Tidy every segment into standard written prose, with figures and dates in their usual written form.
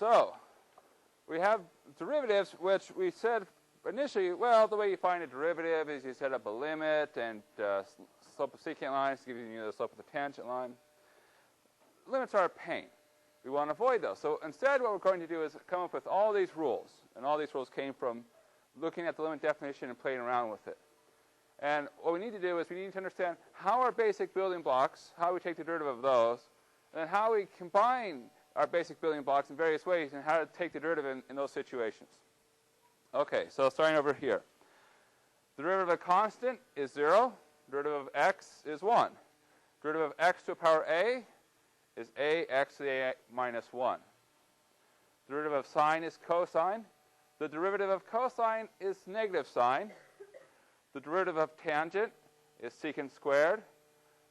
So we have derivatives, which we said initially, well, the way you find a derivative is you set up a limit and slope of secant lines to give you the slope of the tangent line. Limits are a pain. We want to avoid those. So instead, what we're going to do is come up with all these rules. And all these rules came from looking at the limit definition and playing around with it. And what we need to do is we need to understand how our basic building blocks, how we take the derivative of those, and then how we combine our basic building blocks in various ways and how to take the derivative in those situations. Okay, so starting over here. The derivative of a constant is 0. Derivative of x is 1. Derivative of x to the power a is ax to the a minus 1. Derivative of sine is cosine. The derivative of cosine is negative sine. The derivative of tangent is secant squared.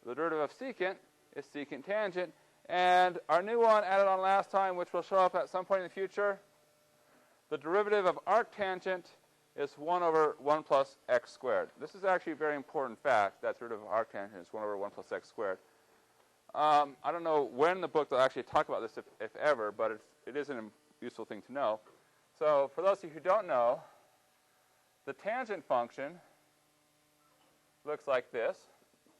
The derivative of secant is secant tangent. And our new one added on last time, which will show up at some point in the future, the derivative of arctangent is 1 over 1 plus x squared. This is actually a very important fact, that the derivative of arctangent is 1 over 1 plus x squared. I don't know when in the book they'll actually talk about this, if ever, but it is a useful thing to know. So for those of you who don't know, the tangent function looks like this.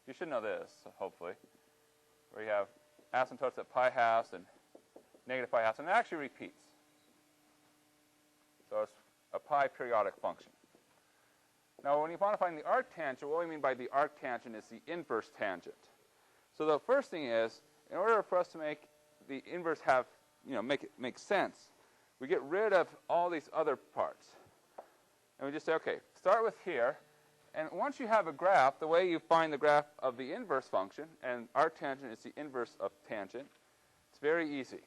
You should know this, hopefully, where you have asymptotes at pi halves and negative pi halves, and it actually repeats. So it's a pi periodic function. Now, when you want to find the arctangent, what we mean by the arctangent is the inverse tangent. So the first thing is, in order for us to make the inverse have, make it make sense, we get rid of all these other parts. And we just say, okay, start with here. And once you have a graph, the way you find the graph of the inverse function, and arctangent is the inverse of tangent, it's very easy.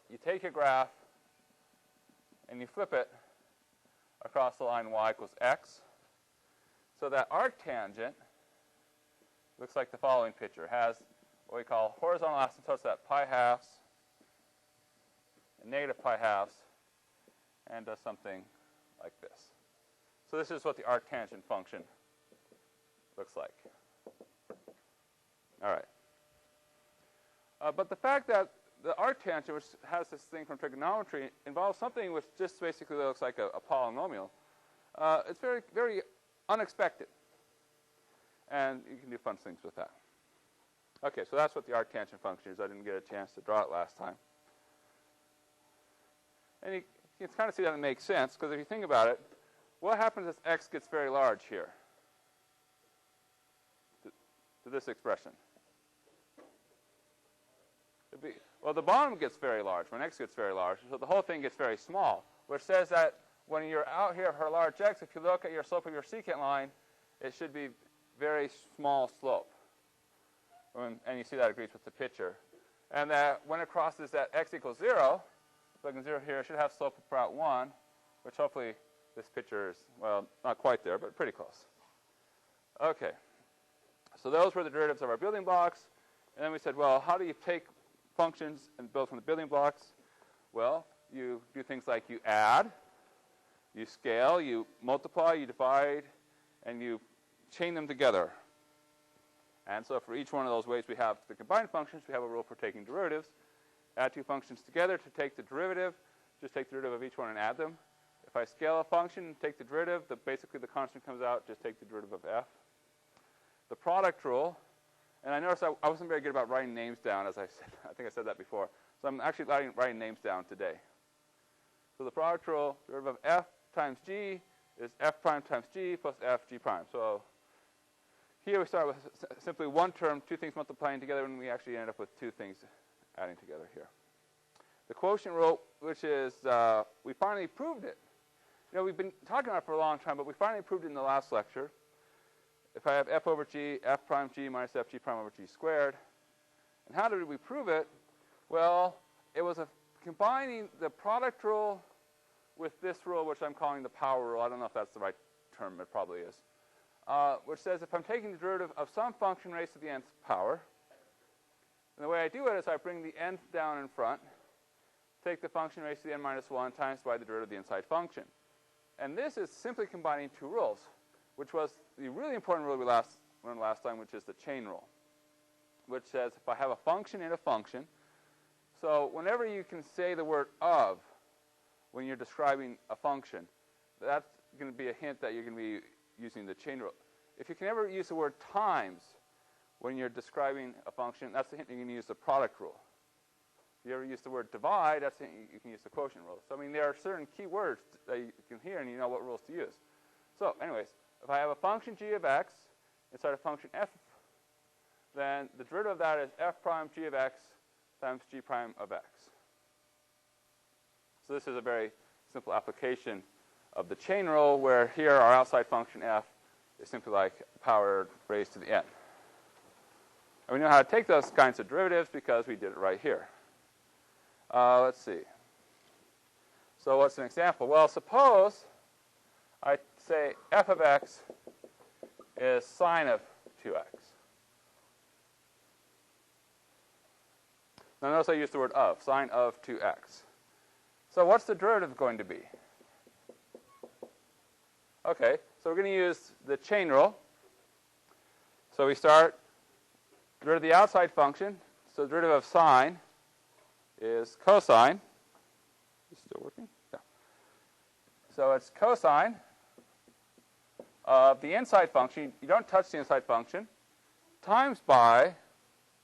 You take a graph and you flip it across the line y equals x. So that arctangent looks like the following picture. It has what we call horizontal asymptotes at pi halves and negative pi halves, and does something like this. So this is what the arctangent function looks like. All right. But the fact that the arctangent, which has this thing from trigonometry, involves something which just basically looks like a polynomial, it's very, very unexpected. And you can do fun things with that. Okay, so that's what the arctangent function is. I didn't get a chance to draw it last time. And you can kind of see that it makes sense, because if you think about it, what happens as x gets very large here to this expression? Well, the bottom gets very large when x gets very large, so the whole thing gets very small, which says that when you're out here for a large x, if you look at your slope of your secant line, it should be very small slope. And you see that agrees with the picture. And that when it crosses that x equals 0, looking 0 here, it should have slope of about 1, which hopefully this picture is, well, not quite there, but pretty close. Okay. So those were the derivatives of our building blocks. And then we said, well, how do you take functions and build from the building blocks? Well, you do things like you add, you scale, you multiply, you divide, and you chain them together. And so for each one of those ways we have the combined functions, we have a rule for taking derivatives. Add two functions together to take the derivative. Just take the derivative of each one and add them. If I scale a function and take the derivative, basically the constant comes out, just take the derivative of f. The product rule, and I noticed I wasn't very good about writing names down, as I said. I think I said that before. So I'm actually writing names down today. So the product rule, derivative of f times g is f prime times g plus f g prime. So here we start with simply one term, two things multiplying together, and we actually end up with two things adding together here. The quotient rule, which is, we finally proved it. We've been talking about it for a long time, but we finally proved it in the last lecture. If I have f over g, f prime g minus f g prime over g squared. And how did we prove it? Well, it was combining the product rule with this rule, which I'm calling the power rule. I don't know if that's the right term. It probably is. Which says if I'm taking the derivative of some function raised to the nth power, and the way I do it is I bring the nth down in front, take the function raised to the n minus 1 times by the derivative of the inside function. And this is simply combining two rules, which was the really important rule we learned last time, which is the chain rule, which says if I have a function in a function, So whenever you can say the word of when you're describing a function, that's going to be a hint that you're going to be using the chain rule. If you can ever use the word times when you're describing a function, that's the hint you're going to use the product rule. If you ever use the word divide, that's the hint you can use the quotient rule. So I mean, there are certain key words that you can hear and you know what rules to use. So anyways, if I have a function g of x inside a function f, then the derivative of that is f prime g of x times g prime of x. So this is a very simple application of the chain rule, where here our outside function f is simply like power raised to the n. And we know how to take those kinds of derivatives because we did it right here. Let's see. So what's an example? Well, suppose I say f of x is sine of 2x. Now notice I used the word of, sine of 2x. So what's the derivative going to be? Okay, so we're going to use the chain rule. So we start derivative of the outside function. So the derivative of sine is cosine. Is it still working? Yeah. So it's cosine of the inside function. You don't touch the inside function, times by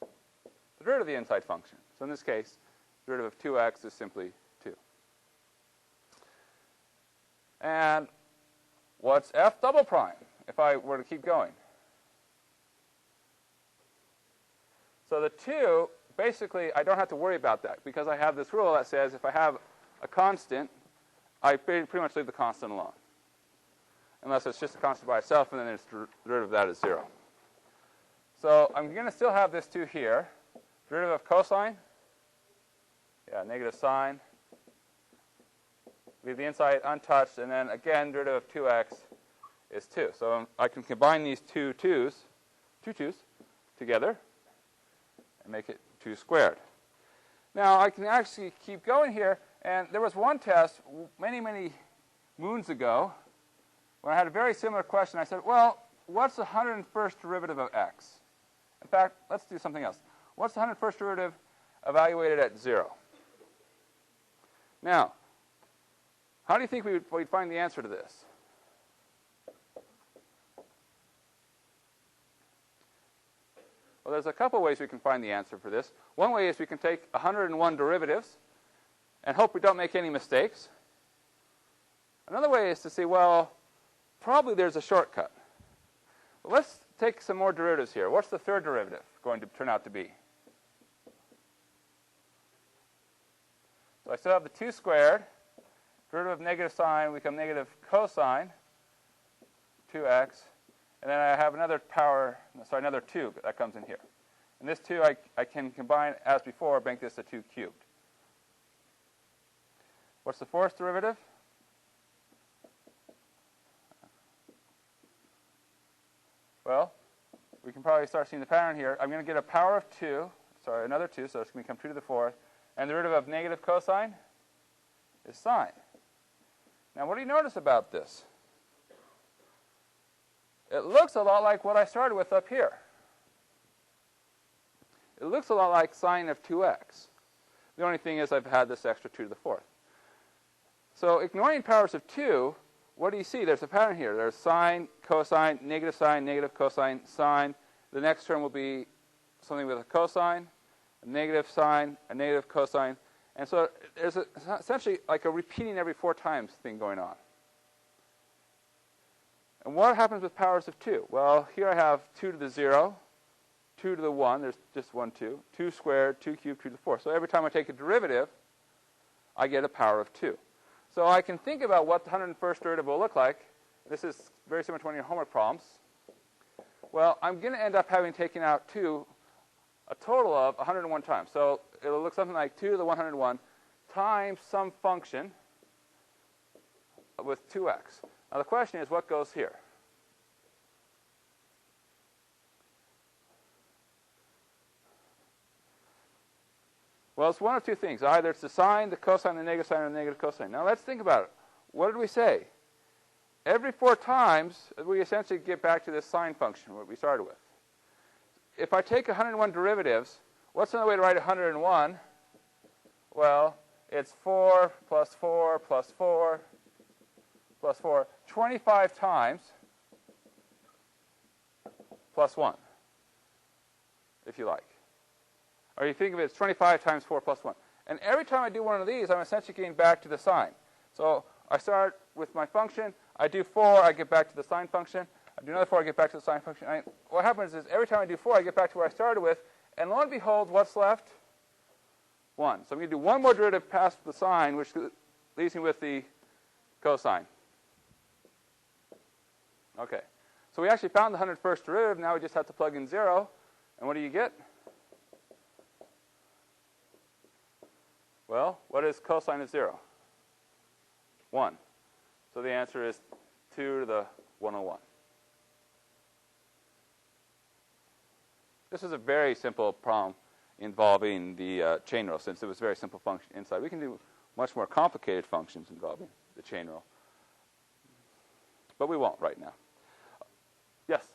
the derivative of the inside function. So in this case, the derivative of 2x is simply 2. And what's f double prime if I were to keep going? So the 2, basically, I don't have to worry about that because I have this rule that says if I have a constant, I pretty much leave the constant alone. Unless it's just a constant by itself, and then its derivative of that is 0. So I'm going to still have this 2 here. Derivative of cosine, yeah, negative sine. Leave the inside untouched, and then again, derivative of 2x is 2. So I can combine these two twos together and make it 2 squared. Now I can actually keep going here, and there was one test many, many moons ago when I had a very similar question. I said, well, what's the 101st derivative of x? In fact, let's do something else. What's the 101st derivative evaluated at 0? Now, how do you think we'd find the answer to this? Well, there's a couple ways we can find the answer for this. One way is we can take 101 derivatives and hope we don't make any mistakes. Another way is to say, well, probably there's a shortcut. Well, let's take some more derivatives here. What's the third derivative going to turn out to be? So I still have the 2 squared. Derivative of negative sine will become negative cosine 2x. And then I have another another 2 that comes in here. And this 2 I can combine as before, make this a 2 cubed. What's the fourth derivative? Well, we can probably start seeing the pattern here. I'm going to get a power of 2, another 2, so it's going to become 2 to the 4th. And the derivative of negative cosine is sine. Now, what do you notice about this? It looks a lot like what I started with up here. It looks a lot like sine of 2x. The only thing is I've had this extra 2 to the 4th. So ignoring powers of 2, what do you see? There's a pattern here. There's sine, cosine, negative cosine, sine. The next term will be something with a cosine, a negative sine, a negative cosine. And so there's essentially like a repeating every 4 times thing going on. And what happens with powers of 2? Well, here I have 2 to the 0, 2 to the 1. There's just 1, 2. 2 squared, 2 cubed, 2 to the 4. So every time I take a derivative, I get a power of 2. So I can think about what the 101st derivative will look like. This is very similar to one of your homework problems. Well, I'm going to end up having taken out 2 a total of 101 times. So it'll look something like 2 to the 101 times some function with 2x. Now the question is, what goes here? Well, it's one of two things. Either it's the sine, the cosine, the negative sine, or the negative cosine. Now let's think about it. What did we say? Every 4 times, we essentially get back to this sine function, what we started with. If I take 101 derivatives, what's another way to write 101 Well, it's 4 plus 4 plus 4 plus 4, 25 times plus 1, if you like. Or you think of it as 25 times 4 plus 1. And every time I do one of these, I'm essentially getting back to the sign. So I start with my function. I do 4, I get back to the sine function. I do another 4, I get back to the sine function. What happens is every time I do 4, I get back to where I started with. And lo and behold, what's left? 1. So I'm going to do one more derivative past the sine, which leaves me with the cosine. Okay. So we actually found the 101st derivative. Now we just have to plug in 0. And what do you get? Well, what is cosine of 0? 1. So the answer is 2 to the 101. This is a very simple problem involving the chain rule, since it was a very simple function inside. We can do much more complicated functions involving the chain rule. But we won't right now. Yes?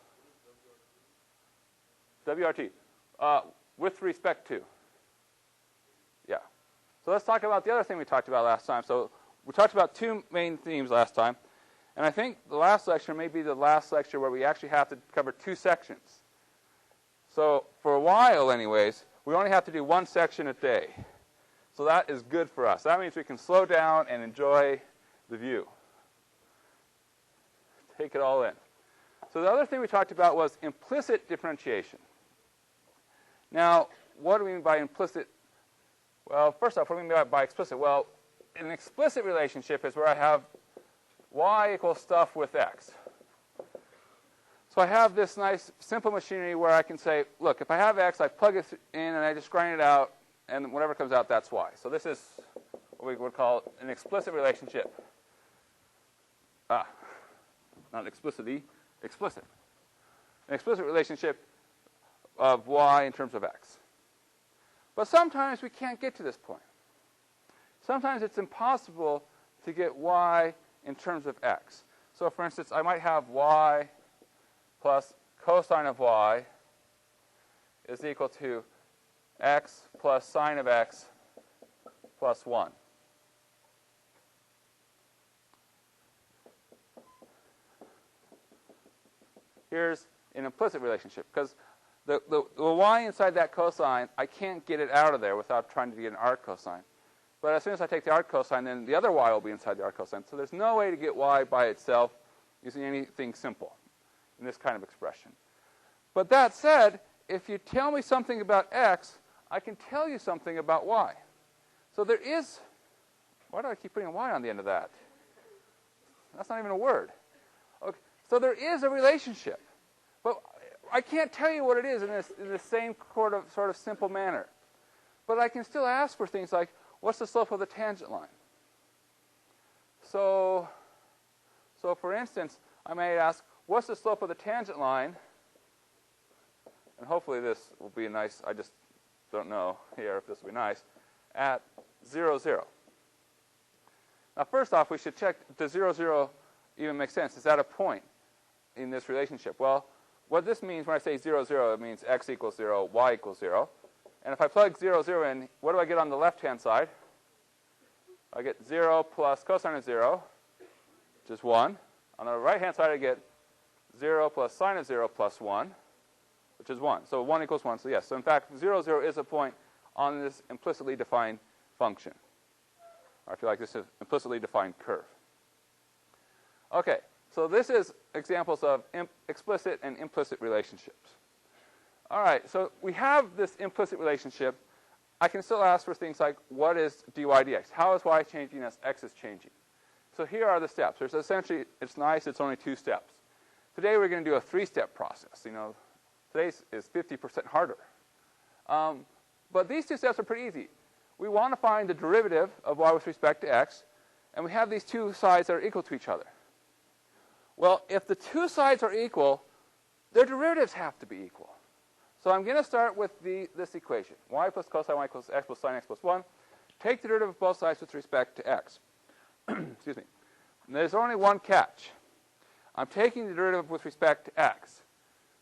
WRT. With respect to. Yeah. So let's talk about the other thing we talked about last time. So we talked about two main themes last time. And I think the last lecture may be the last lecture where we actually have to cover 2 sections. So for a while, anyways, we only have to do 1 section a day. So that is good for us. That means we can slow down and enjoy the view. Take it all in. So the other thing we talked about was implicit differentiation. Now, what do we mean by implicit? Well, first off, what do we mean by explicit? Well, an explicit relationship is where I have y equals stuff with x. So I have this nice simple machinery where I can say, look, if I have x, I plug it in and I just grind it out, and whatever comes out, that's y. So this is what we would call an explicit relationship. Not explicitly, explicit. An explicit relationship of y in terms of x. But sometimes we can't get to this point. Sometimes it's impossible to get y in terms of x. So for instance, I might have y plus cosine of y is equal to x plus sine of x plus 1. Here's an implicit relationship, because the y inside that cosine, I can't get it out of there without trying to get an arc cosine. But as soon as I take the arc cosine, then the other y will be inside the arc cosine. So there's no way to get y by itself using anything simple in this kind of expression. But that said, if you tell me something about x, I can tell you something about y. So there is, why do I keep putting a y on the end of that? That's not even a word. Okay, so there is a relationship. But I can't tell you what it is in the same sort of simple manner. But I can still ask for things like, what's the slope of the tangent line? So for instance, I may ask, what's the slope of the tangent line? And hopefully this will be nice. I just don't know here if this will be nice. At 0, 0. Now, first off, we should check, does 0, 0 even make sense? Is that a point in this relationship? Well, what this means when I say 0, 0, it means x equals 0, y equals 0. And if I plug 0, 0 in, what do I get on the left-hand side? I get 0 plus cosine of 0, which is 1. On the right-hand side, I get 0 plus sine of 0 plus 1, which is 1. So 1 equals 1. So yes, so in fact, 0, 0 is a point on this implicitly defined function. Or if you like, this is implicitly defined curve. Okay, so this is examples of explicit and implicit relationships. All right, so we have this implicit relationship. I can still ask for things like, what is dy dx? How is y changing as x is changing? So here are the steps. There's essentially, it's nice, it's only 2 steps. Today we're going to do a 3-step process. You know, today's is 50% harder. But these 2 steps are pretty easy. We want to find the derivative of y with respect to x, and we have these 2 sides that are equal to each other. Well, if the 2 sides are equal, their derivatives have to be equal. So I'm going to start with this equation, y plus cosine y equals x plus sine x plus 1. Take the derivative of both sides with respect to x. Excuse me. And there's only one catch. I'm taking the derivative with respect to x.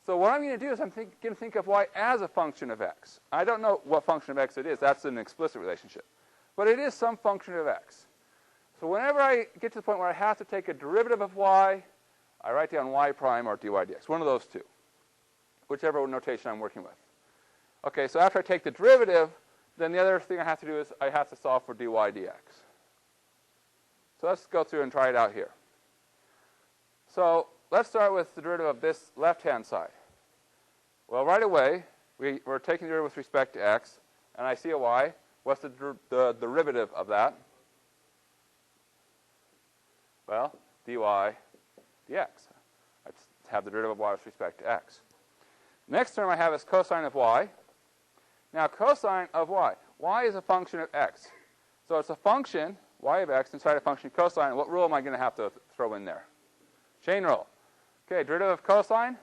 So what I'm going to do is I'm going to think of y as a function of x. I don't know what function of x it is. That's an explicit relationship. but it is some function of x. So whenever I get to the point where I have to take a derivative of y, I write down y prime or dy dx, one of those two, whichever notation I'm working with. Okay, so after I take the derivative, then the other thing I have to do is I have to solve for dy dx. So let's go through and try it out here. So let's start with the derivative of this left-hand side. Well, right away, we're taking the derivative with respect to x, and I see a y. What's the derivative of that? Well, dy dx. I have the derivative of y with respect to x. Next term I have is cosine of y. Now, cosine of y. Y is a function of x. So it's a function, y of x, inside a function cosine. What rule am I going to have to throw in there? Chain rule. Okay, derivative of cosine,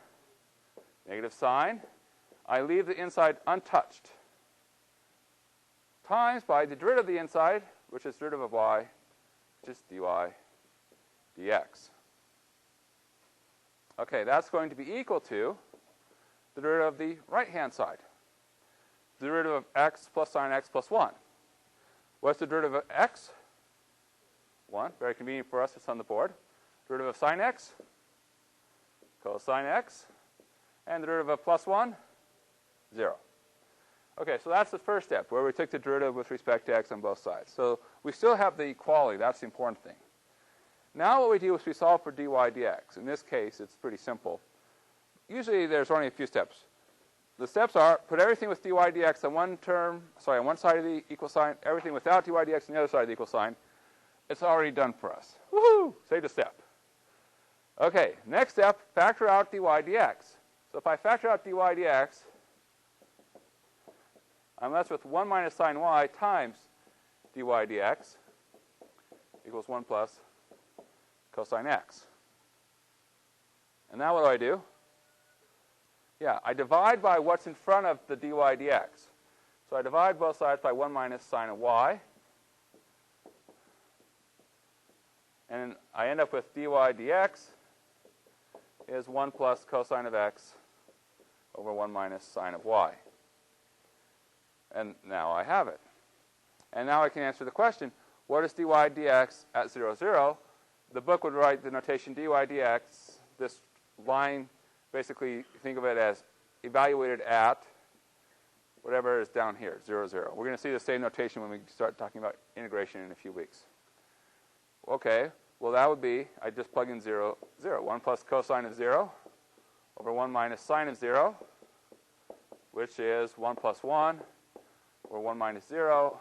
negative sine. I leave the inside untouched. Times by the derivative of the inside, which is derivative of y, which is dy dx. Okay, that's going to be equal to the derivative of the right-hand side. The derivative of x plus sine x plus 1. What's the derivative of x? 1. Very convenient for us. It's on the board. Derivative of sine x, cosine x, and the derivative of plus 1, 0. Okay, so that's the first step, where we took the derivative with respect to x on both sides. So we still have the equality. That's the important thing. Now what we do is we solve for dy dx. In this case, it's pretty simple. Usually there's only a few steps. The steps are put everything with dy dx on one side of the equal sign, everything without dy dx on the other side of the equal sign. It's already done for us. Woohoo! Saved a step. Okay, next step, factor out dy dx. So if I factor out dy dx, I'm left with 1 minus sine y times dy dx equals 1 plus cosine x. And now what do? Yeah, I divide by what's in front of the dy dx. So I divide both sides by 1 minus sine of y. And I end up with dy dx is 1 plus cosine of x over 1 minus sine of y. And now I have it. And now I can answer the question, what is dy dx at 0, 0? The book would write the notation dy dx, this line, basically think of it as evaluated at whatever is down here, 0, 0. We're going to see the same notation when we start talking about integration in a few weeks. Okay, well that would be, I just plug in 0, 0. 1 plus cosine of 0 over 1 minus sine of 0, which is 1 plus 1, or 1 minus 0,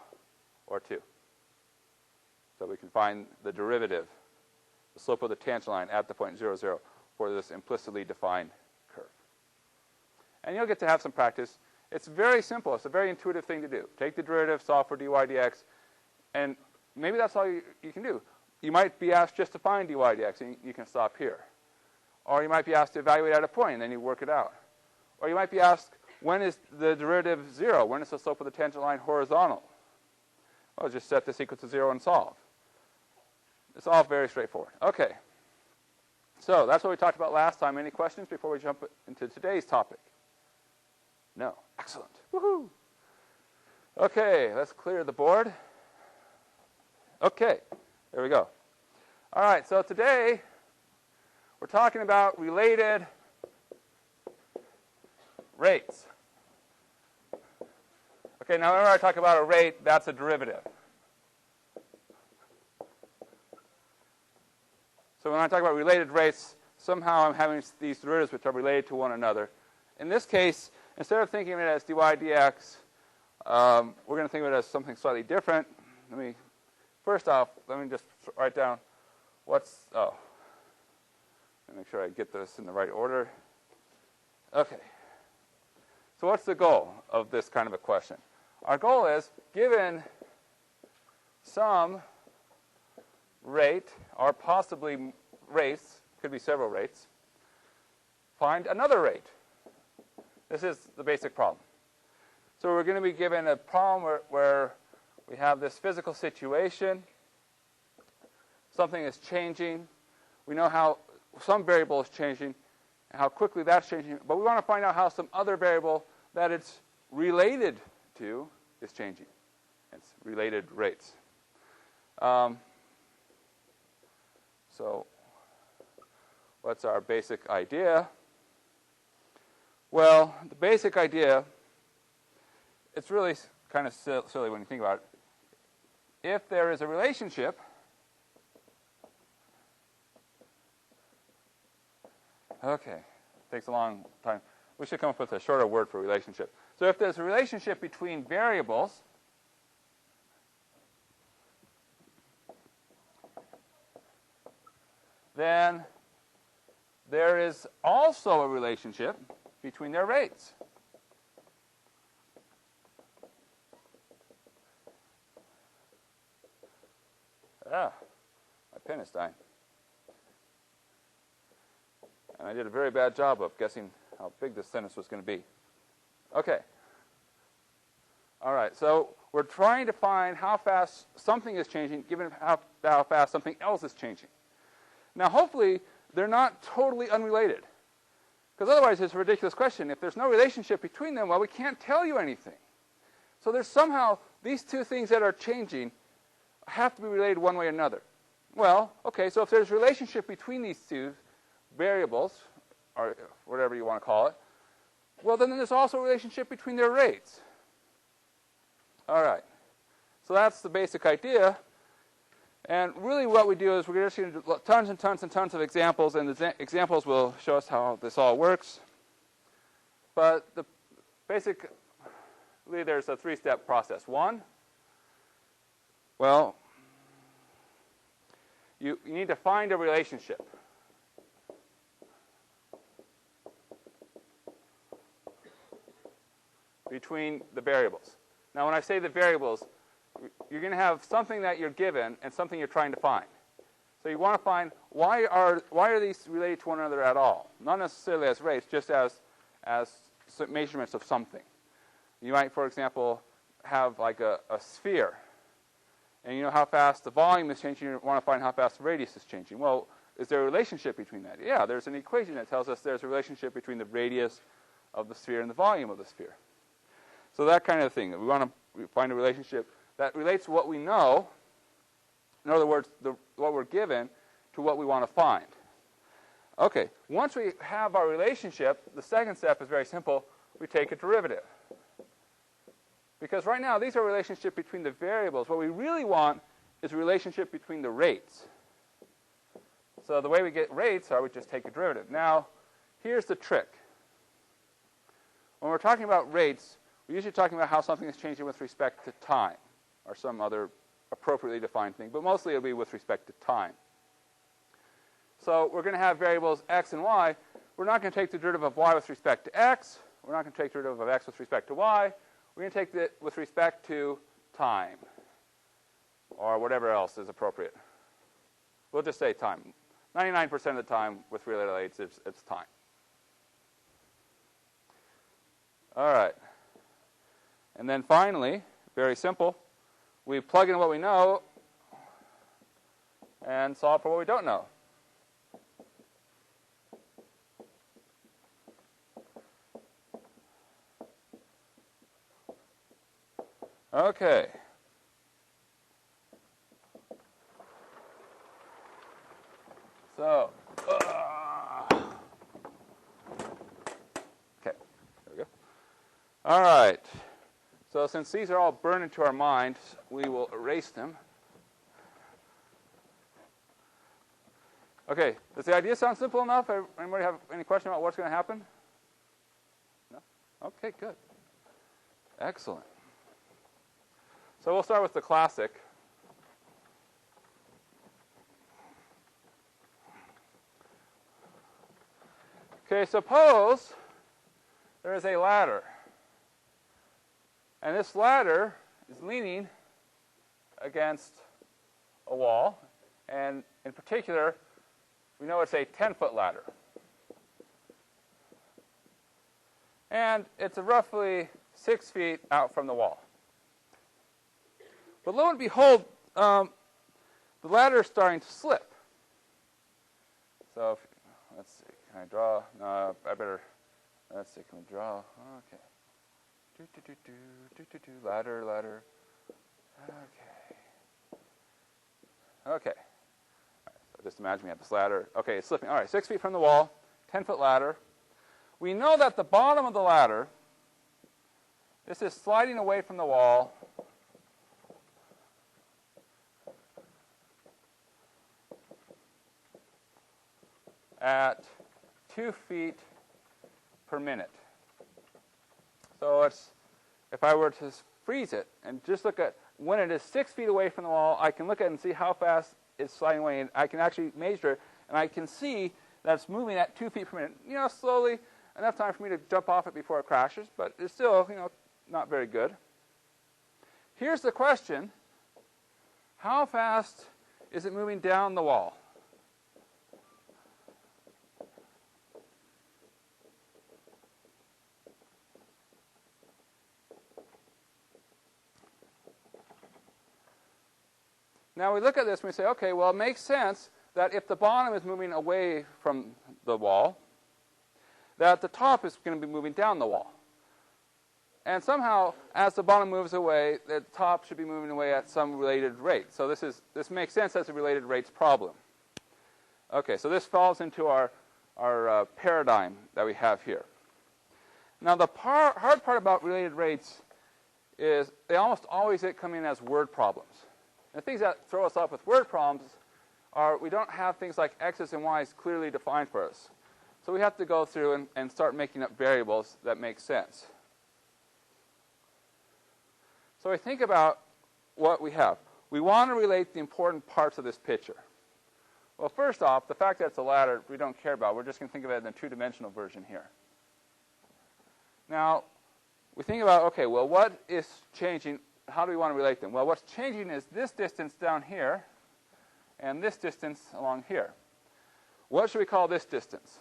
or 2. So we can find the derivative, the slope of the tangent line at the point 0, 0 for this implicitly defined curve. And you'll get to have some practice. It's very simple. It's a very intuitive thing to do. Take the derivative, solve for dy dx, and maybe that's all you can do. You might be asked just to find dy dx, and you can stop here. Or you might be asked to evaluate at a point, and then you work it out. Or you might be asked, when is the derivative 0? When is the slope of the tangent line horizontal? Well, just set this equal to 0 and solve. It's all very straightforward. Okay. So that's what we talked about last time. Any questions before we jump into today's topic? No. Excellent. Woohoo! Okay, let's clear the board. Okay, there we go. All right, so today we're talking about related rates. Okay, now whenever I talk about a rate, that's a derivative. So when I talk about related rates, somehow I'm having these derivatives which are related to one another. In this case, instead of thinking of it as dy dx, we're going to think of it as something slightly different. First off, let me just write down let me make sure I get this in the right order. Okay. So what's the goal of this kind of a question? Our goal is, given some rate, or possibly rates, could be several rates, find another rate. This is the basic problem. So we're going to be given a problem where we have this physical situation. Something is changing. We know how some variable is changing, and how quickly that's changing. But we want to find out how some other variable that it's related to is changing. It's related rates. So what's our basic idea? Well, the basic idea, it's really kind of silly when you think about it. If there is a relationship okay, takes a long time. We should come up with a shorter word for relationship. So if there's a relationship between variables, then there is also a relationship between their rates. My pen is dying. And I did a very bad job of guessing how big this sentence was going to be. Okay. All right, so we're trying to find how fast something is changing given how fast something else is changing. Now, hopefully, they're not totally unrelated. Because otherwise, it's a ridiculous question. If there's no relationship between them, well, we can't tell you anything. So there's somehow these two things that are changing have to be related one way or another. Well, okay, so if there's a relationship between these two variables, or whatever you want to call it, well, then there's also a relationship between their rates. All right. So that's the basic idea. And really what we do is we're just going to do tons and tons and tons of examples, and the examples will show us how this all works. But basically, there's a three-step process. One, well, you need to find a relationship between the variables. Now, when I say the variables, you're going to have something that you're given and something you're trying to find. So you want to find why are these related to one another at all? Not necessarily as rates, just as measurements of something. You might, for example, have like a sphere, and you know how fast the volume is changing. You want to find how fast the radius is changing. Well, is there a relationship between that? Yeah, there's an equation that tells us there's a relationship between the radius of the sphere and the volume of the sphere. So that kind of thing. We want to find a relationship that relates to what we know. In other words, what we're given to what we want to find. Okay, once we have our relationship, the second step is very simple. We take a derivative. Because right now, these are a relationship between the variables. What we really want is a relationship between the rates. So the way we get rates are we just take a derivative. Now, here's the trick. When we're talking about rates, we're usually talking about how something is changing with respect to time or some other appropriately defined thing, but mostly it'll be with respect to time. So we're going to have variables x and y. We're not going to take the derivative of y with respect to x. We're not going to take the derivative of x with respect to y. We're going to take it with respect to time or whatever else is appropriate. We'll just say time. 99% of the time with related rates, it's time. All right. And then finally, very simple, we plug in what we know and solve for what we don't know. Okay. So, okay, there we go. All right. So since these are all burned into our mind, we will erase them. Okay, does the idea sound simple enough? Anybody have any question about what's going to happen? No? Okay, good. Excellent. So we'll start with the classic. Okay, suppose there is a ladder. And this ladder is leaning against a wall. And in particular, we know it's a 10-foot ladder. And it's roughly 6 feet out from the wall. But lo and behold, the ladder is starting to slip. So let's see. Can I draw? No, I better. Let's see. Can we draw? Okay. Ladder. Okay. All right, so just imagine we have this ladder. Okay, it's slipping. All right, 6 feet from the wall, 10-foot ladder. We know that the bottom of the ladder, this is sliding away from the wall at 2 feet per minute. So it's, if I were to freeze it and just look at when it is 6 feet away from the wall, I can look at it and see how fast it's sliding away, and I can actually measure it, and I can see that it's moving at 2 feet per minute. You know, slowly, enough time for me to jump off it before it crashes, but it's still, you know, not very good. Here's the question: how fast is it moving down the wall? Now we look at this and we say, okay, well, it makes sense that if the bottom is moving away from the wall, that the top is going to be moving down the wall. And somehow, as the bottom moves away, the top should be moving away at some related rate. So this makes sense as a related rates problem. Okay, so this falls into our paradigm that we have here. Now the hard part about related rates is they almost always come in as word problems. And the things that throw us off with word problems are we don't have things like x's and y's clearly defined for us. So we have to go through and start making up variables that make sense. So we think about what we have. We want to relate the important parts of this picture. Well, first off, the fact that it's a ladder we don't care about. We're just going to think of it in the two-dimensional version here. Now, we think about, okay, well, what is changing? How do we want to relate them? Well, what's changing is this distance down here and this distance along here. What should we call this distance?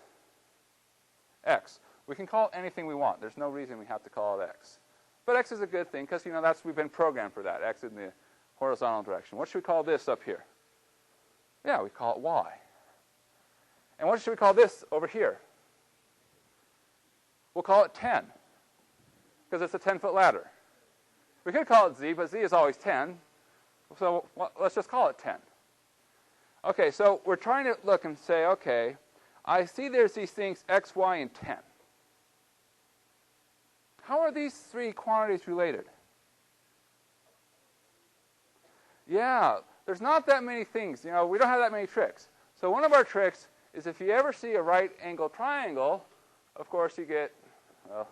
X. We can call it anything we want. There's no reason we have to call it X. But X is a good thing because, you know, we've been programmed for that. X in the horizontal direction. What should we call this up here? Yeah, we call it Y. And what should we call this over here? We'll call it 10 because it's a 10-foot ladder. We could call it Z, but Z is always 10. So let's just call it 10. Okay, so we're trying to look and say, okay, I see there's these things X, Y, and 10. How are these three quantities related? Yeah, there's not that many things. You know, we don't have that many tricks. So one of our tricks is if you ever see a right-angled triangle, of course you get, well,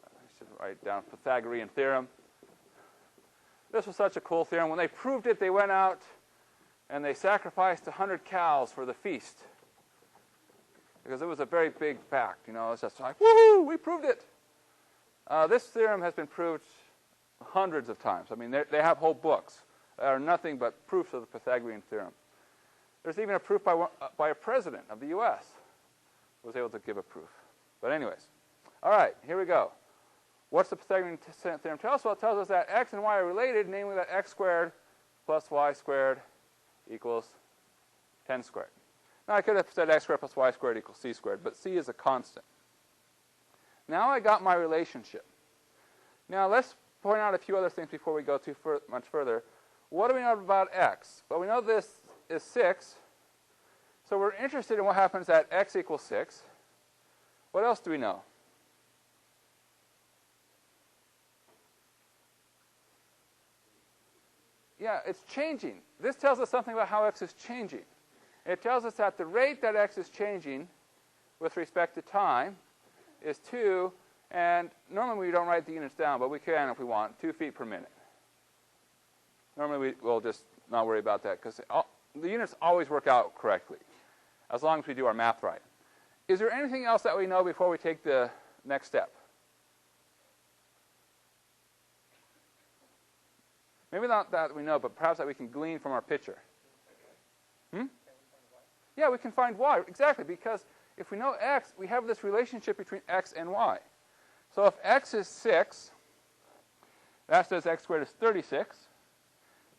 I should write down Pythagorean theorem. This was such a cool theorem. When they proved it, they went out and they sacrificed 100 cows for the feast. Because it was a very big fact. You know, it's just like, woohoo, we proved it. This theorem has been proved hundreds of times. I mean, they have whole books that are nothing but proofs of the Pythagorean theorem. There's even a proof by a president of the U.S. who was able to give a proof. But anyways, all right, here we go. What's the Pythagorean theorem tell us? Well, it tells us that x and y are related, namely that x squared plus y squared equals 10 squared. Now, I could have said x squared plus y squared equals c squared, but c is a constant. Now I got my relationship. Now, let's point out a few other things before we go too much further. What do we know about x? Well, we know this is 6. So we're interested in what happens at x equals 6. What else do we know? Yeah, it's changing. This tells us something about how x is changing. It tells us that the rate that x is changing with respect to time is 2, and normally we don't write the units down, but we can if we want, 2 feet per minute. Normally we'll just not worry about that because the units always work out correctly as long as we do our math right. Is there anything else that we know before we take the next step? Maybe not that we know, but perhaps that we can glean from our picture. Yeah, we can find y, exactly, because if we know x, we have this relationship between x and y. So if x is 6, that says x squared is 36.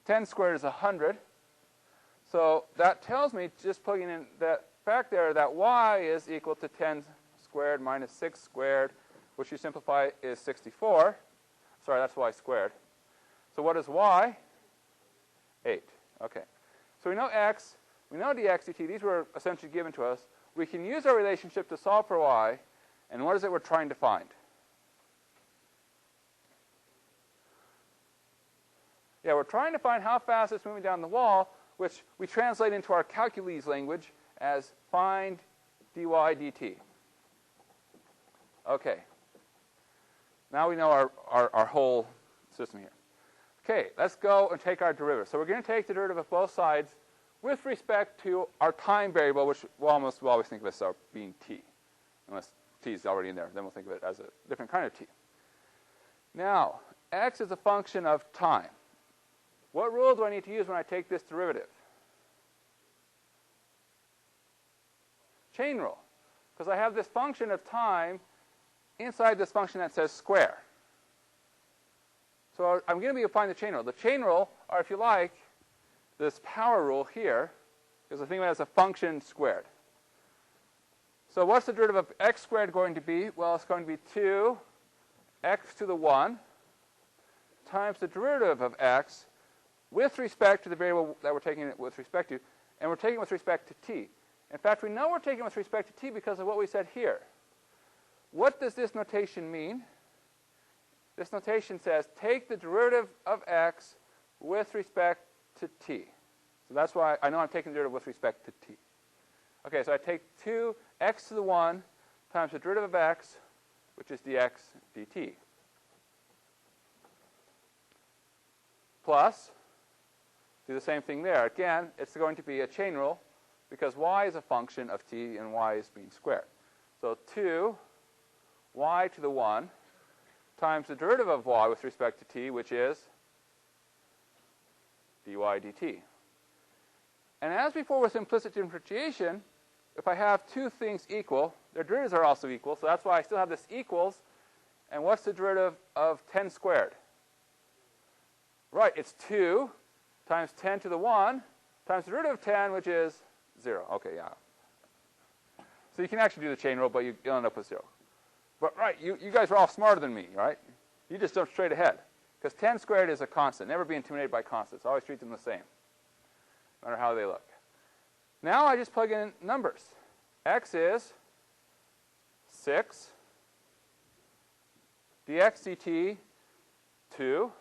10 squared is 100. So that tells me, just plugging in that fact there, that y is equal to 10 squared minus 6 squared, which you simplify is 64. Sorry, that's y squared. So what is y? 8. Okay. So we know x, we know dx dt. These were essentially given to us. We can use our relationship to solve for y. And what is it we're trying to find? Yeah, we're trying to find how fast it's moving down the wall, which we translate into our calculus language as find dy dt. Okay. Now we know our whole system here. Okay, let's go and take our derivative. So we're going to take the derivative of both sides with respect to our time variable, which we'll always think of as being t. Unless t is already in there, then we'll think of it as a different kind of t. Now, x is a function of time. What rule do I need to use when I take this derivative? Chain rule. Because I have this function of time inside this function that says square. So I'm going to be applying the chain rule. The chain rule, or if you like, this power rule here, is the thing that has a function squared. So what's the derivative of x squared going to be? Well, it's going to be 2x to the 1 times the derivative of x with respect to the variable that we're taking it with respect to, and we're taking it with respect to t. In fact, we know we're taking it with respect to t because of what we said here. What does this notation mean? This notation says take the derivative of x with respect to t. So that's why I know I'm taking the derivative with respect to t. Okay, so I take 2x to the 1 times the derivative of x, which is dx dt. Plus, do the same thing there. Again, it's going to be a chain rule because y is a function of t and y is being squared. So 2y to the 1 times the derivative of y with respect to t, which is dy dt. And as before with implicit differentiation, if I have two things equal, their derivatives are also equal, so that's why I still have this equals. And what's the derivative of 10 squared? Right, it's 2 times 10 to the 1 times the derivative of 10, which is 0. Okay, yeah. So you can actually do the chain rule, but you'll end up with 0. But, right, you guys are all smarter than me, right? You just jump straight ahead. Because 10 squared is a constant. Never be intimidated by constants. Always treat them the same, no matter how they look. Now I just plug in numbers. X is 6. Dx dt, 2.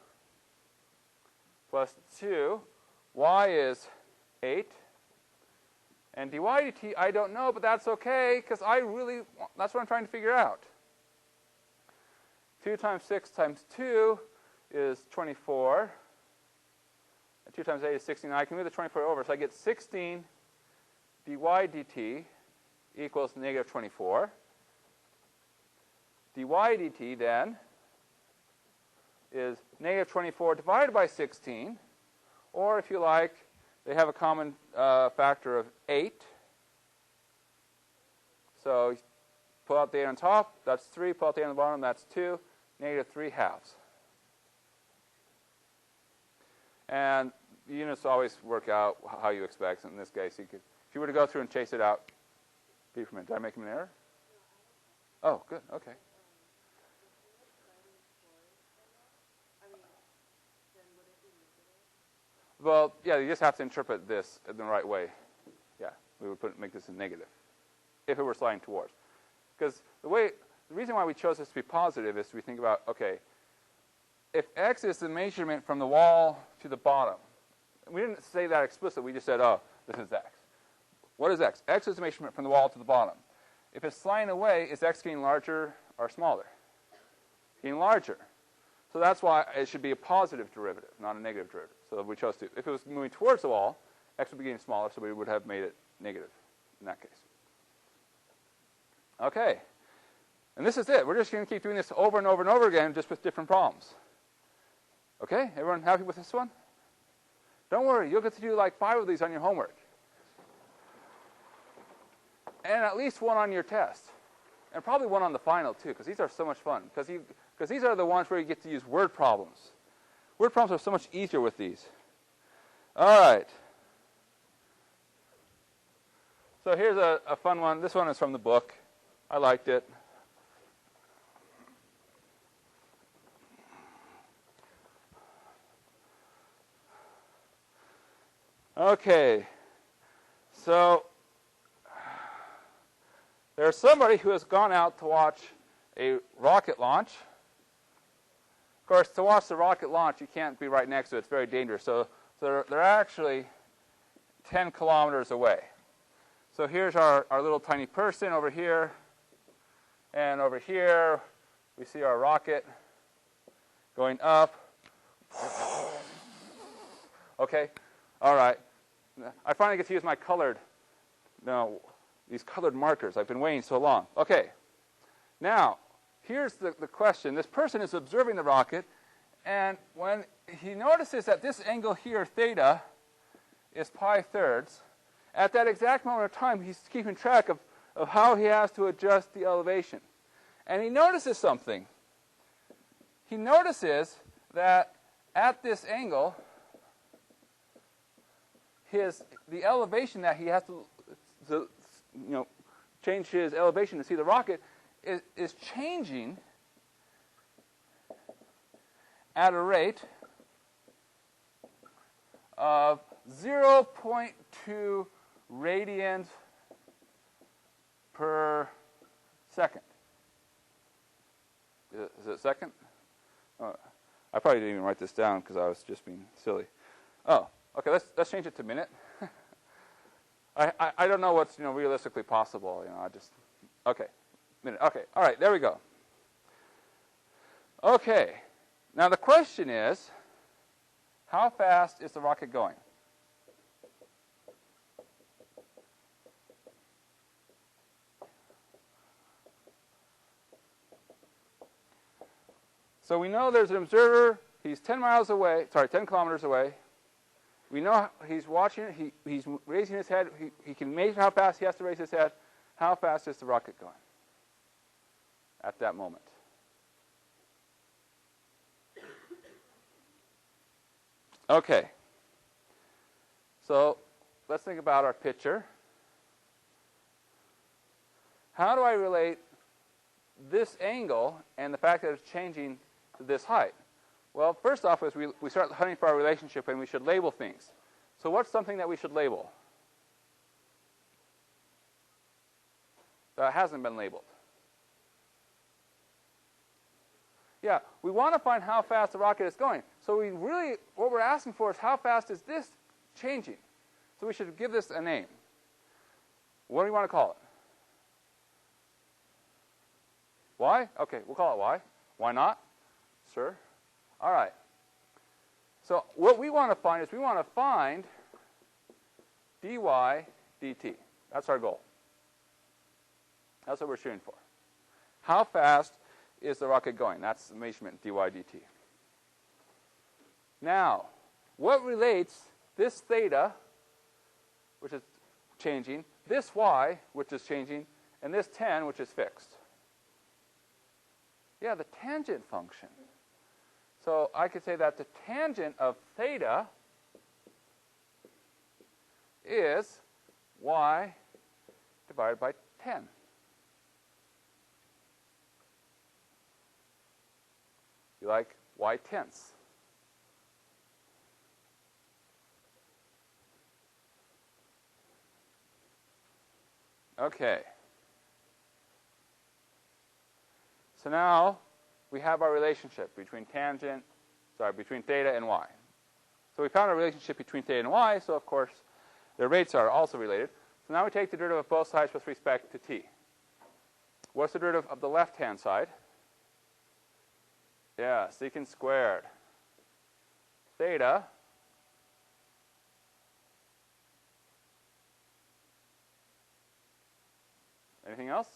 Plus 2. Y is 8. And dy dt, I don't know, but that's okay, because that's what I'm trying to figure out. 2 times 6 times 2 is 24. And 2 times 8 is 16. I can move the 24 over, so I get 16 dy dt equals negative 24. dy dt, then, is negative 24 divided by 16. Or, if you like, they have a common factor of 8. So you pull out the 8 on top, that's 3. Pull out the 8 on the bottom, that's 2. Negative 3 halves. And the units always work out how you expect. In this case, if you were to go through and chase it out, be for a minute. Did I make an error? Oh, good. Okay. Well, yeah, you just have to interpret this in the right way. Yeah, we would make this a negative if it were sliding towards. Because the reason why we chose this to be positive is we think about, okay, if x is the measurement from the wall to the bottom, we didn't say that explicitly. We just said, oh, this is x. What is x? X is the measurement from the wall to the bottom. If it's sliding away, is x getting larger or smaller? Getting larger. So that's why it should be a positive derivative, not a negative derivative. So we chose to. If it was moving towards the wall, x would be getting smaller, so we would have made it negative in that case. Okay. And this is it. We're just going to keep doing this over and over and over again, just with different problems. Okay? Everyone happy with this one? Don't worry. You'll get to do like 5 of these on your homework. And at least 1 on your test. And probably 1 on the final, too, because these are so much fun. Because these are the ones where you get to use word problems. Word problems are so much easier with these. All right. So here's a fun one. This one is from the book. I liked it. Okay, so there's somebody who has gone out to watch a rocket launch. Of course, to watch the rocket launch, you can't be right next to it. It's very dangerous. So they're actually 10 kilometers away. So here's our little tiny person over here. And over here, we see our rocket going up. Okay, all right. I finally get to use my these colored markers. I've been waiting so long. Okay, now, here's the question. This person is observing the rocket, and when he notices that this angle here, theta, is pi thirds, at that exact moment of time, he's keeping track of how he has to adjust the elevation. And he notices something. He notices that at this angle, the elevation that he has to change his elevation to see the rocket is changing at a rate of 0.2 radians per second. Is it second? I probably didn't even write this down because I was just being silly. Oh, okay. Let's change it to minute. I don't know what's realistically possible. Okay, minute. Okay, all right. There we go. Okay. Now the question is, how fast is the rocket going? So we know there's an observer. He's 10 kilometers away. We know he's watching it. He's raising his head. He can measure how fast he has to raise his head. How fast is the rocket going at that moment? Okay. So let's think about our picture. How do I relate this angle and the fact that it's changing to this height? Well, first off, is we start hunting for our relationship, and we should label things. So what's something that we should label that hasn't been labeled? Yeah, we want to find how fast the rocket is going. So what we're asking for is how fast is this changing? So we should give this a name. What do you want to call it? Y? Okay, we'll call it Y. Why not, sir? All right. So what we want to find is we want to find dy dt. That's our goal. That's what we're shooting for. How fast is the rocket going? That's the measurement, dy dt. Now, what relates this theta, which is changing, this y, which is changing, and this 10, which is fixed? Yeah, the tangent function. So I could say that the tangent of theta is y divided by 10. You like y tenths. Okay. So now we have our relationship between between theta and y. So we found a relationship between theta and y, so of course their rates are also related. So now we take the derivative of both sides with respect to t. What's the derivative of the left-hand side? Yeah, secant squared theta anything else?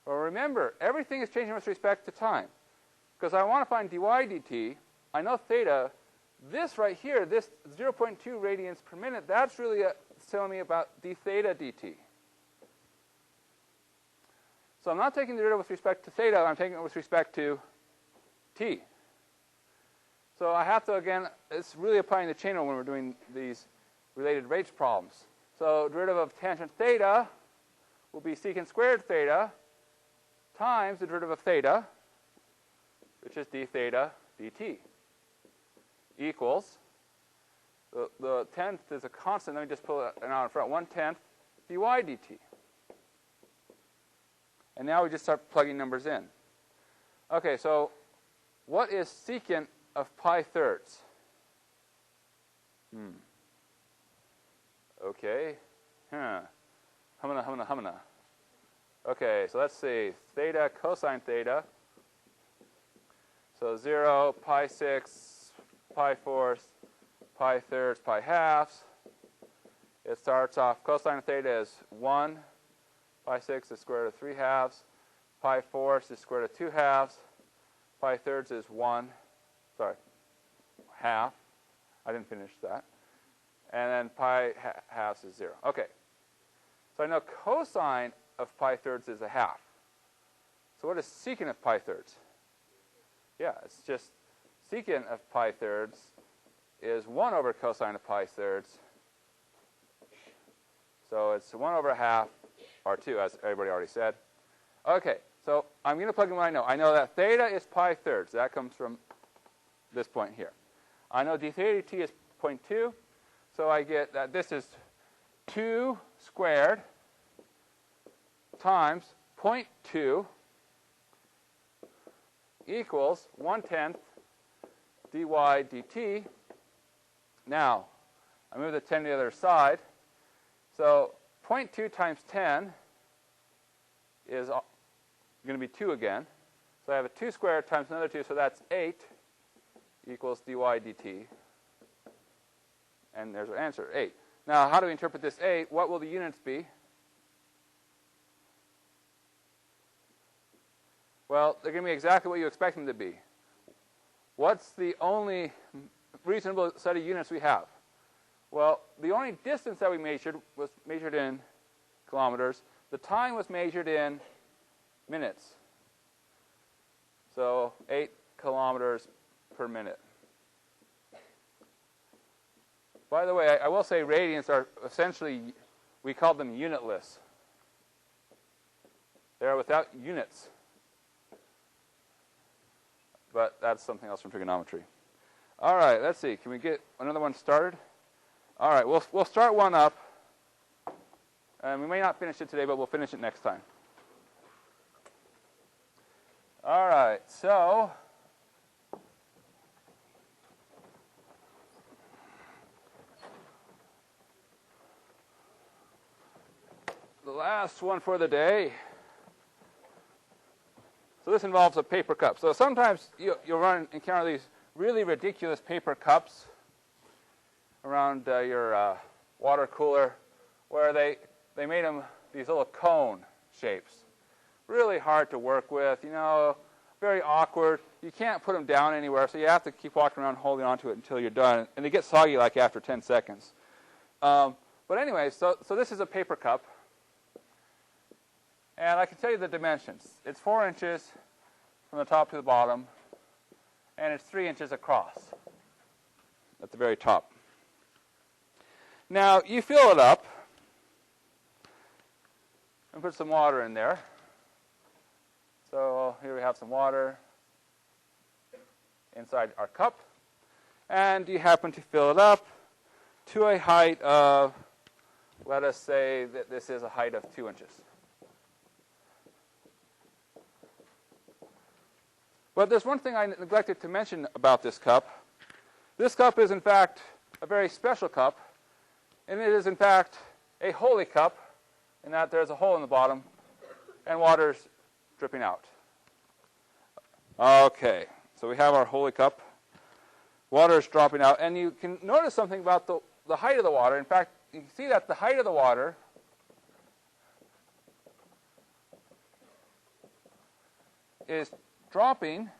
Well, remember, everything is changing with respect to time. Because I want to find dy dt, I know theta, this right here, this 0.2 radians per minute, that's really telling me about d theta dt. So I'm not taking the derivative with respect to theta, I'm taking it with respect to t. So I have to, again, it's really applying the chain rule when we're doing these related rates problems. So derivative of tangent theta will be secant squared theta times the derivative of theta, which is d theta dt. equals, the tenth is a constant. Let me just pull it out in front. 1/10 dy dt. And now we just start plugging numbers in. Okay, so what is secant of pi thirds? Okay. Humana. Okay, so let's see. Theta cosine theta. So 0, pi 6, pi fourths, pi thirds, pi halves. It starts off, cosine of theta is 1. Pi 6 is square root of 3 halves. Pi fourths is square root of 2 halves. Pi thirds is 1. Sorry, half. I didn't finish that. And then pi halves is 0. Okay. So I know cosine of pi thirds is a half. So what is secant of pi thirds? Yeah, it's just secant of pi thirds is 1 over cosine of pi thirds. So it's 1 over half, or 2, as everybody already said. Okay, so I'm going to plug in what I know. I know that theta is pi thirds. That comes from this point here. I know d theta dt is 0.2. So I get that this is 2 squared times 0.2 equals 1/10 dy dt. Now, I move the 10 to the other side. So 0.2 times 10 is going to be 2 again. So I have a 2 squared times another 2, so that's 8 equals dy dt. And there's our answer, 8. Now, how do we interpret this 8? What will the units be? Well, they're going to be exactly what you expect them to be. What's the only reasonable set of units we have? Well, the only distance that we measured was measured in kilometers. The time was measured in minutes. So 8 kilometers per minute. By the way, I will say radians are essentially, we call them unitless. They're without units. But that's something else from trigonometry. All right, let's see. Can we get another one started? All right, we'll start one up. And we may not finish it today, but we'll finish it next time. All right, so the last one for the day. So this involves a paper cup. So sometimes you'll encounter these really ridiculous paper cups around your water cooler where they made them these little cone shapes. Really hard to work with, very awkward. You can't put them down anywhere, so you have to keep walking around holding onto it until you're done. And they get soggy like after 10 seconds. But anyway, so this is a paper cup. And I can tell you the dimensions. It's 4 inches from the top to the bottom, and it's 3 inches across at the very top. Now, you fill it up and put some water in there. So here we have some water inside our cup. And you happen to fill it up to a height of, let us say that this is a height of 2 inches. But there's one thing I neglected to mention about this cup. This cup is, in fact, a very special cup. And it is, in fact, a holy cup in that there's a hole in the bottom and water's dripping out. Okay, so we have our holy cup. Water is dropping out. And you can notice something about the height of the water. In fact, you can see that the height of the water is dropping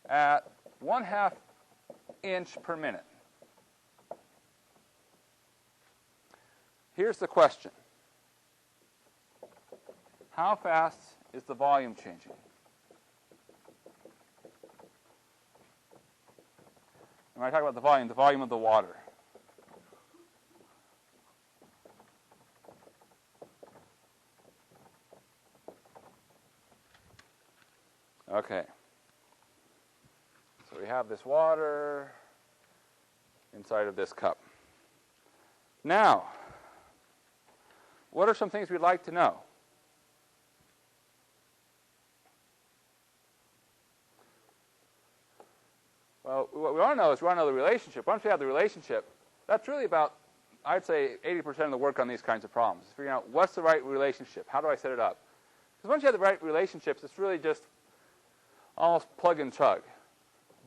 at 1/2 inch per minute. Here's the question. How fast is the volume changing? And when I talk about the volume of the water. Okay. we have this water inside of this cup. Now, what are some things we'd like to know? Well, what we want to know is we want to know the relationship. Once we have the relationship, that's really about, I'd say, 80% of the work on these kinds of problems. Is figuring out what's the right relationship. How do I set it up? Because once you have the right relationships, it's really just almost plug and chug.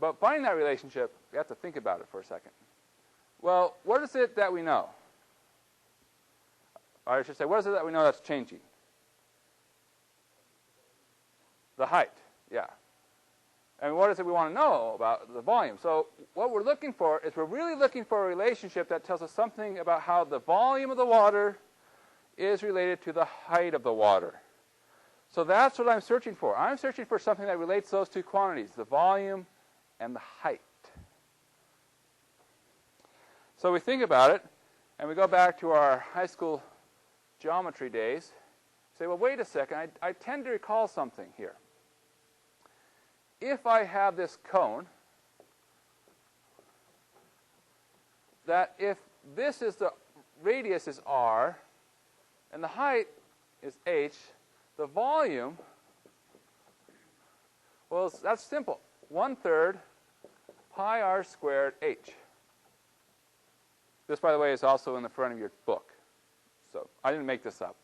But finding that relationship, you have to think about it for a second. Well, what is it that we know? Or I should say, what is it that we know that's changing? The height, yeah. And what is it we want to know about the volume? So what we're looking for is we're really looking for a relationship that tells us something about how the volume of the water is related to the height of the water. So that's what I'm searching for. I'm searching for something that relates those two quantities, the volume and the height. So we think about it, and we go back to our high school geometry days. Say, well, wait a second. I tend to recall something here. If I have this cone, that if this is the radius is r, and the height is h, the volume, well, that's simple. 1/3 pi r squared h. This, by the way, is also in the front of your book. So I didn't make this up.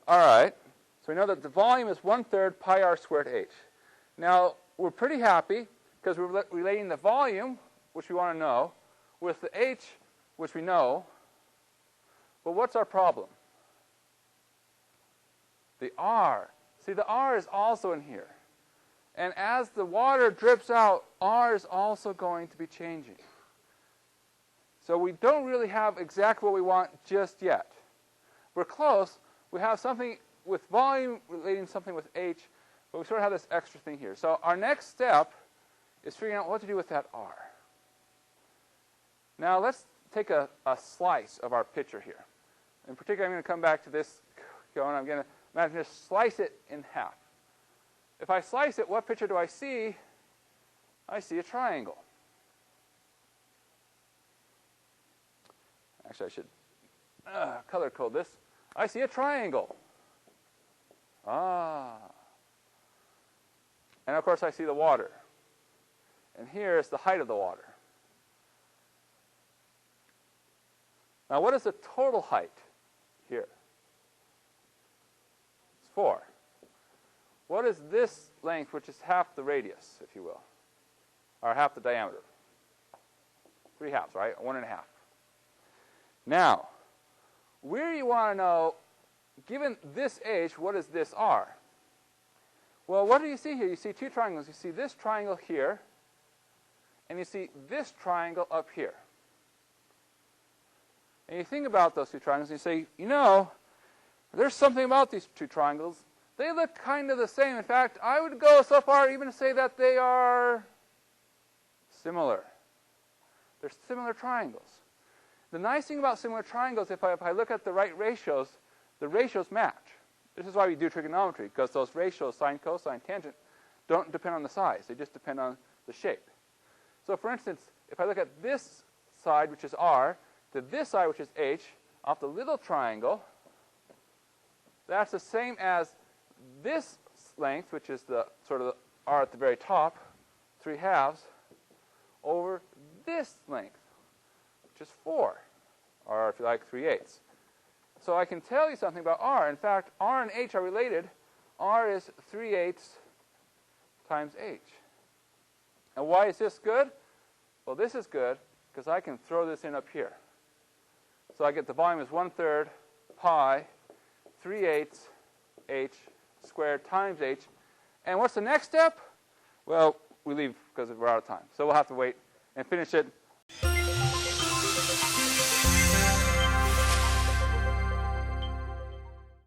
All right. So we know that the volume is 1/3 pi r squared h. Now, we're pretty happy because we're relating the volume, which we want to know, with the h, which we know. But what's our problem? The r. See, the r is also in here. And as the water drips out, r is also going to be changing. So we don't really have exactly what we want just yet. We're close. We have something with volume relating something with h, but we sort of have this extra thing here. So our next step is figuring out what to do with that r. Now let's take a slice of our picture here. In particular, I'm going to come back to this cone. I'm going to just slice it in half. If I slice it, what picture do I see? I see a triangle. Actually, I should color code this. I see a triangle. Ah. And of course, I see the water. And here is the height of the water. Now, what is the total height here? It's 4. What is this length, which is half the radius, if you will? Or half the diameter? 3/2, right? 1.5. Now, we really want to know, given this h, what is this r? Well, what do you see here? You see two triangles. You see this triangle here, and you see this triangle up here. And you think about those two triangles, and you say, you know, there's something about these two triangles. They look kind of the same. In fact, I would go so far even to say that they are similar. They're similar triangles. The nice thing about similar triangles, if I look at the right ratios, the ratios match. This is why we do trigonometry, because those ratios, sine, cosine, tangent, don't depend on the size. They just depend on the shape. So for instance, if I look at this side, which is r, to this side, which is h, off the little triangle, that's the same as this length, which is the sort of the r at the very top, 3/2, over this length, which is 4, or if you like, 3/8. So I can tell you something about r. In fact, r and h are related. R is 3/8 times h. And why is this good? Well, this is good because I can throw this in up here. So I get the volume is 1/3 pi 3/8 h squared times h. And what's the next step? Well, we leave because we're out of time. So we'll have to wait and finish it